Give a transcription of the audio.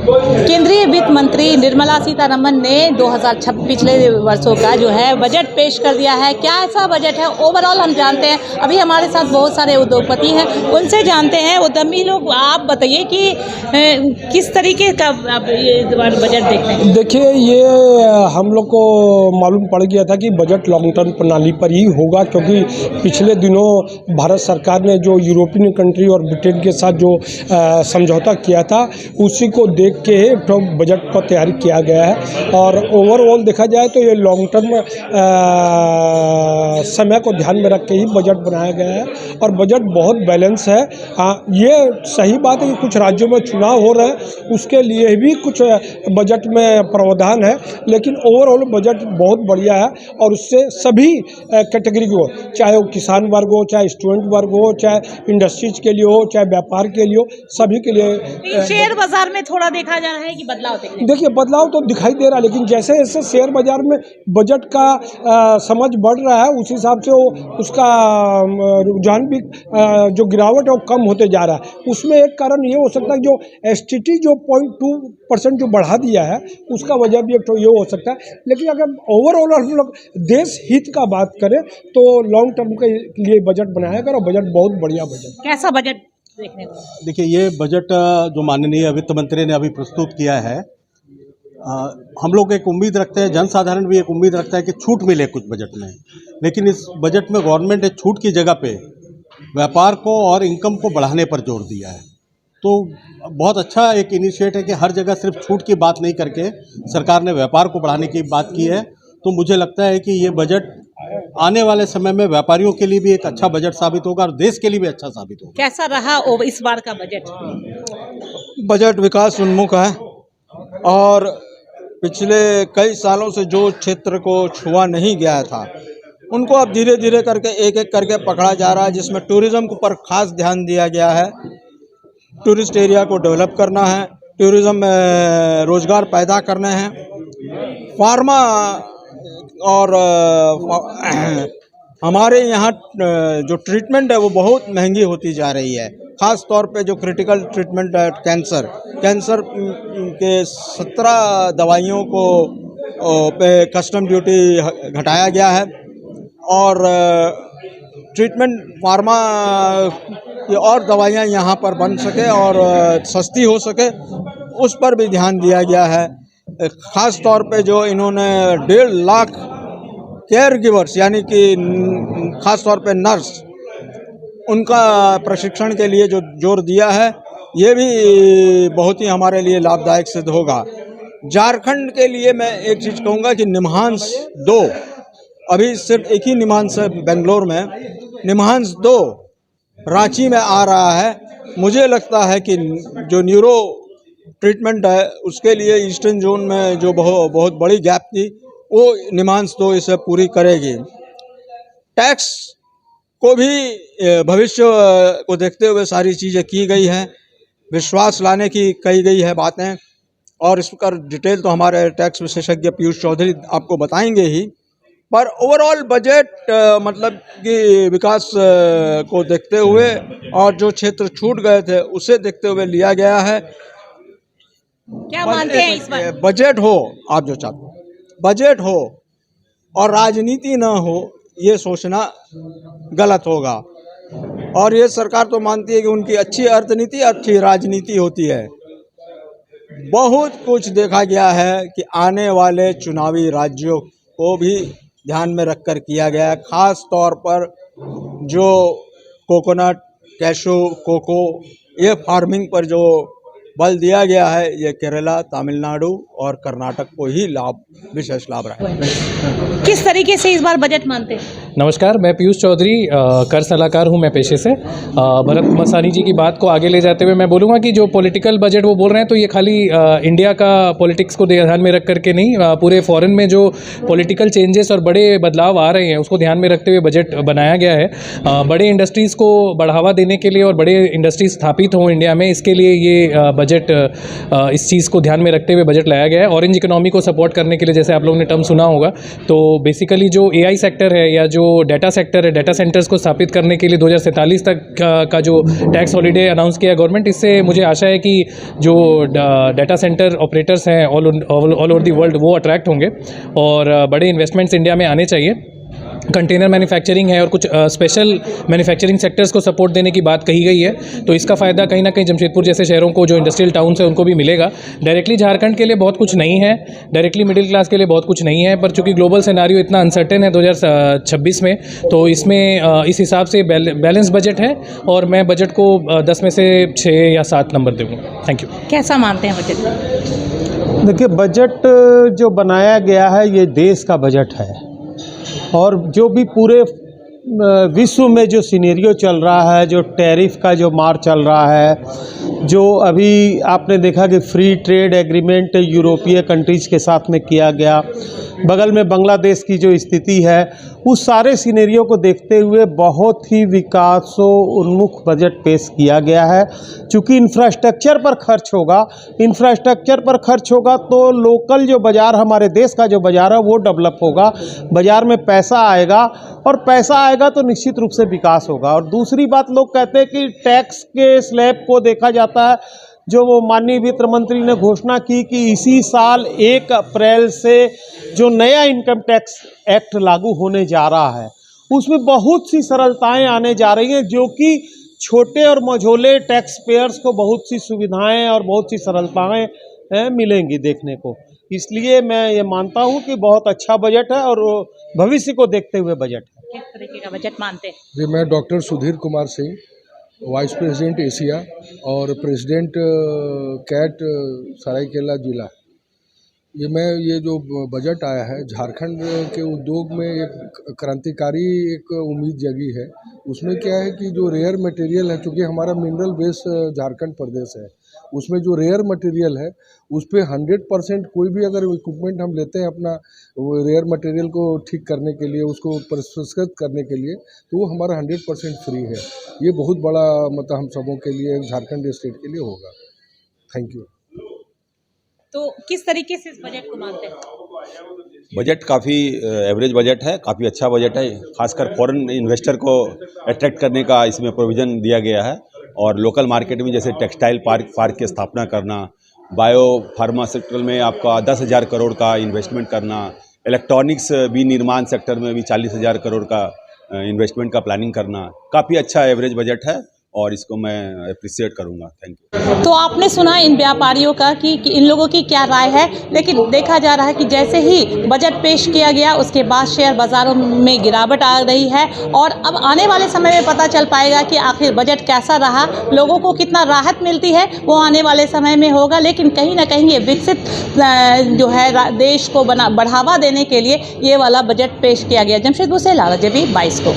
केंद्रीय वित्त मंत्री निर्मला सीतारमण ने 2026 पिछले वर्षों का जो है बजट पेश कर दिया है। क्या ऐसा बजट है? ओवरऑल हम जानते हैं, अभी हमारे साथ बहुत सारे उद्योगपति हैं, उनसे जानते हैं, उद्यमी लोग। आप बताइए कि किस तरीके का आप ये बजट देखते हैं? देखिए, ये हम लोग को मालूम पड़ गया था कि बजट लॉन्ग टर्म प्रणाली पर ही होगा, क्योंकि पिछले दिनों भारत सरकार ने जो यूरोपियन कंट्री और ब्रिटेन के साथ जो समझौता किया था, उसी को देख के एक तो बजट को तैयारी किया गया है। और ओवरऑल देखा जाए तो ये लॉन्ग टर्म समय को ध्यान में रख के ही बजट बनाया गया है और बजट बहुत बैलेंस है। ये सही बात है कि कुछ राज्यों में चुनाव हो रहे हैं, उसके लिए भी कुछ बजट में प्रावधान है, लेकिन ओवरऑल बजट बहुत बढ़िया है और उससे सभी कैटेगरी को, चाहे वो किसान वर्ग हो, चाहे स्टूडेंट वर्ग हो, चाहे इंडस्ट्रीज के लिए हो, चाहे व्यापार के लिए हो, सभी के लिए। शेयर बाजार में थोड़ा देखा जा रहा है कि बदलाव देखिए, बदलाव तो दिखाई दे रहा है, लेकिन जैसे जैसे शेयर बाजार में बजट का समझ बढ़ रहा है, उस हिसाब से उसका रुझान भी जो गिरावट है वो कम होते जा रहा है। उसमें एक कारण ये हो सकता है जो STT जो 0.2% जो बढ़ा दिया है, उसका वजह भी एक तो ये हो सकता है। लेकिन अगर ओवरऑल हम लोग देश हित का बात करें तो लॉन्ग टर्म के लिए बजट बनाया गया और बजट बहुत बढ़िया बजट। कैसा बजट देखने को? देखिए, ये बजट जो माननीय वित्त मंत्री ने अभी प्रस्तुत किया है, हम लोग एक उम्मीद रखते हैं, जनसाधारण भी एक उम्मीद रखता है कि छूट मिले कुछ बजट में, लेकिन इस बजट में गवर्नमेंट ने छूट की जगह पे व्यापार को और इनकम को बढ़ाने पर जोर दिया है। तो बहुत अच्छा एक इनिशिएट है कि हर जगह सिर्फ छूट की बात नहीं करके सरकार ने व्यापार को बढ़ाने की बात की है। तो मुझे लगता है कि ये बजट आने वाले समय में व्यापारियों के लिए भी एक अच्छा बजट साबित होगा और देश के लिए भी अच्छा साबित होगा। कैसा रहा इस बार का बजट? बजट विकास उन्मुख है और पिछले कई सालों से जो क्षेत्र को छुआ नहीं गया था, उनको अब धीरे धीरे करके एक एक करके पकड़ा जा रहा है, जिसमें टूरिज़्म पर खास ध्यान दिया गया है। टूरिस्ट एरिया को डेवलप करना है, टूरिज़्म में रोज़गार पैदा करने हैं, फार्मा और हमारे यहाँ जो ट्रीटमेंट है वो बहुत महंगी होती जा रही है। ख़ास तौर पे जो क्रिटिकल ट्रीटमेंट है, कैंसर के 17 दवाइयों को पे कस्टम ड्यूटी घटाया गया है और ट्रीटमेंट फार्मा की और दवाइयाँ यहाँ पर बन सके और सस्ती हो सके, उस पर भी ध्यान दिया गया है। ख़ास तौर पे जो इन्होंने 1.5 लाख केयर गिवर्स यानी कि ख़ास तौर पे नर्स, उनका प्रशिक्षण के लिए जो जोर दिया है, ये भी बहुत ही हमारे लिए लाभदायक सिद्ध होगा। झारखंड के लिए मैं एक चीज़ कहूँगा कि निमहांस 2, अभी सिर्फ एक ही निमहांस है बेंगलोर में, निमहांस 2 रांची में आ रहा है। मुझे लगता है कि जो न्यूरो ट्रीटमेंट है उसके लिए ईस्टर्न जोन में जो बहुत बड़ी गैप थी, वो निमहांस 2 इसे पूरी करेगी। टैक्स को भी भविष्य को देखते हुए सारी चीज़ें की गई हैं, विश्वास लाने की कही गई है बातें, और इस पर डिटेल तो हमारे टैक्स विशेषज्ञ पीयूष चौधरी आपको बताएंगे ही। पर ओवरऑल बजट मतलब कि विकास को देखते हुए और जो क्षेत्र छूट गए थे उसे देखते हुए लिया गया है। क्या मानते हैं इस बार? बजट हो, आप जो चाहते हो बजट हो और राजनीति ना हो, ये सोचना गलत होगा। और ये सरकार तो मानती है कि उनकी अच्छी अर्थनीति अच्छी राजनीति होती है। बहुत कुछ देखा गया है कि आने वाले चुनावी राज्यों को भी ध्यान में रखकर किया गया है। ख़ास तौर पर जो कोकोनट, कैशू, कोको, ये फार्मिंग पर जो बल दिया गया है, ये केरला, तमिलनाडु और कर्नाटक को ही विशेष लाभ रहा है। किस तरीके से इस बार बजट मानते हैं? नमस्कार, मैं पीयूष चौधरी, कर सलाहकार हूं मैं पेशे से। भरत मसानी जी की बात को आगे ले जाते हुए मैं बोलूँगा कि जो पॉलिटिकल बजट वो बोल रहे हैं, तो ये खाली इंडिया का पॉलिटिक्स को ध्यान में रख करके नहीं, पूरे फॉरेन में जो पॉलिटिकल चेंजेस और बड़े बदलाव आ रहे हैं उसको ध्यान में रखते हुए बजट बनाया गया है। बड़े इंडस्ट्रीज़ को बढ़ावा देने के लिए और बड़े इंडस्ट्रीज स्थापित हों इंडिया में, इसके लिए ये बजट इस चीज़ को ध्यान में रखते हुए बजट लाया गया है ऑरेंज इकोनॉमी को सपोर्ट करने के लिए। जैसे आप लोगों ने टर्म सुना होगा, तो बेसिकली जो AI सेक्टर है या जो डाटा सेक्टर है, डाटा सेंटर्स को स्थापित करने के लिए 2047 तक का जो टैक्स हॉलीडे अनाउंस किया गवर्नमेंट, इससे मुझे आशा है कि जो डाटा सेंटर ऑपरेटर्स हैं ऑल ओवर दी वर्ल्ड वो अट्रैक्ट होंगे और बड़े इन्वेस्टमेंट्स इंडिया में आने चाहिए। कंटेनर मैन्युफैक्चरिंग है और कुछ स्पेशल मैन्युफैक्चरिंग सेक्टर्स को सपोर्ट देने की बात कही गई है, तो इसका फ़ायदा कहीं ना कहीं जमशेदपुर जैसे शहरों को, जो इंडस्ट्रियल टाउन्स है, उनको भी मिलेगा। डायरेक्टली झारखंड के लिए बहुत कुछ नहीं है, डायरेक्टली मिडिल क्लास के लिए बहुत कुछ नहीं है, पर चूंकि ग्लोबल सिनेरियो इतना अनसर्टेन है 2026 में, तो इसमें इस हिसाब से बैलेंस बजट है और मैं बजट को 10 में से 6 या 7 नंबर दूँगा। Thank you. कैसा मानते हैं बजट? देखिए, बजट जो बनाया गया है ये देश का बजट है और जो भी पूरे विश्व में जो सिनेरियो चल रहा है, जो टैरिफ का जो मार चल रहा है, जो अभी आपने देखा कि फ्री ट्रेड एग्रीमेंट यूरोपीय कंट्रीज़ के साथ में किया गया, बगल में बांग्लादेश की जो स्थिति है, उस सारे सिनेरियो को देखते हुए बहुत ही विकासोन्मुख बजट पेश किया गया है। चूँकि इंफ्रास्ट्रक्चर पर खर्च होगा तो लोकल जो बाज़ार, हमारे देश का जो बाज़ार है वो डेवलप होगा, बाज़ार में पैसा आएगा और पैसा आएगा तो निश्चित रूप से विकास होगा। और दूसरी बात, लोग कहते हैं कि टैक्स के स्लैब को देखा जाता है, जो वो माननीय वित्त मंत्री ने घोषणा की कि इसी साल 1 अप्रैल से जो नया इनकम टैक्स एक्ट लागू होने जा रहा है, उसमें बहुत सी सरलताएं आने जा रही हैं, जो कि छोटे और मझोले टैक्स पेयर्स को बहुत सी सुविधाएं और बहुत सी सरलताएं मिलेंगी देखने को। इसलिए मैं ये मानता हूँ कि बहुत अच्छा बजट है और भविष्य को देखते हुए बजट है। किस तरीके का बजट मानते हैं? जी, मैं doctor Sudhir Kumar Singh, vice president Asia और प्रेसिडेंट कैट सरायकेला जिला। ये जो बजट आया है, झारखंड के उद्योग में एक क्रांतिकारी एक उम्मीद जगी है। उसमें क्या है कि जो रेयर मटेरियल है, चूँकि हमारा मिनरल बेस झारखंड प्रदेश है, उसमें जो रेयर मटेरियल है उस पर 100% कोई भी अगर इक्विपमेंट हम लेते हैं अपना रेयर मटेरियल को ठीक करने के लिए, उसको परिष्कृत करने के लिए, तो वो हमारा 100% फ्री है। ये बहुत बड़ा मतलब हम सबों के लिए, झारखंड स्टेट के लिए होगा। Thank you. तो किस तरीके से इस बजट को मानते हैं? बजट काफ़ी एवरेज बजट है, काफ़ी अच्छा बजट है। खासकर फॉरेन इन्वेस्टर को अट्रैक्ट करने का इसमें प्रोविज़न दिया गया है और लोकल मार्केट में जैसे टेक्सटाइल पार्क की स्थापना करना, बायो फार्मास्यूटिकल में आपका 10,000 करोड़ का इन्वेस्टमेंट करना, इलेक्ट्रॉनिक्स विनिर्माण सेक्टर में भी 40,000 करोड़ का इन्वेस्टमेंट का प्लानिंग करना, काफ़ी अच्छा एवरेज बजट है और इसको मैं अप्रिशिएट करूंगा। Thank you. तो आपने सुना इन व्यापारियों का कि इन लोगों की क्या राय है, लेकिन देखा जा रहा है कि जैसे ही बजट पेश किया गया उसके बाद शेयर बाज़ारों में गिरावट आ रही है और अब आने वाले समय में पता चल पाएगा कि आखिर बजट कैसा रहा, लोगों को कितना राहत मिलती है, वो आने वाले समय में होगा। लेकिन कहीं ना कहीं ये विकसित जो है देश को बढ़ावा देने के लिए ये वाला बजट पेश किया गया। जमशेदपुर से लाला जबी 22 को।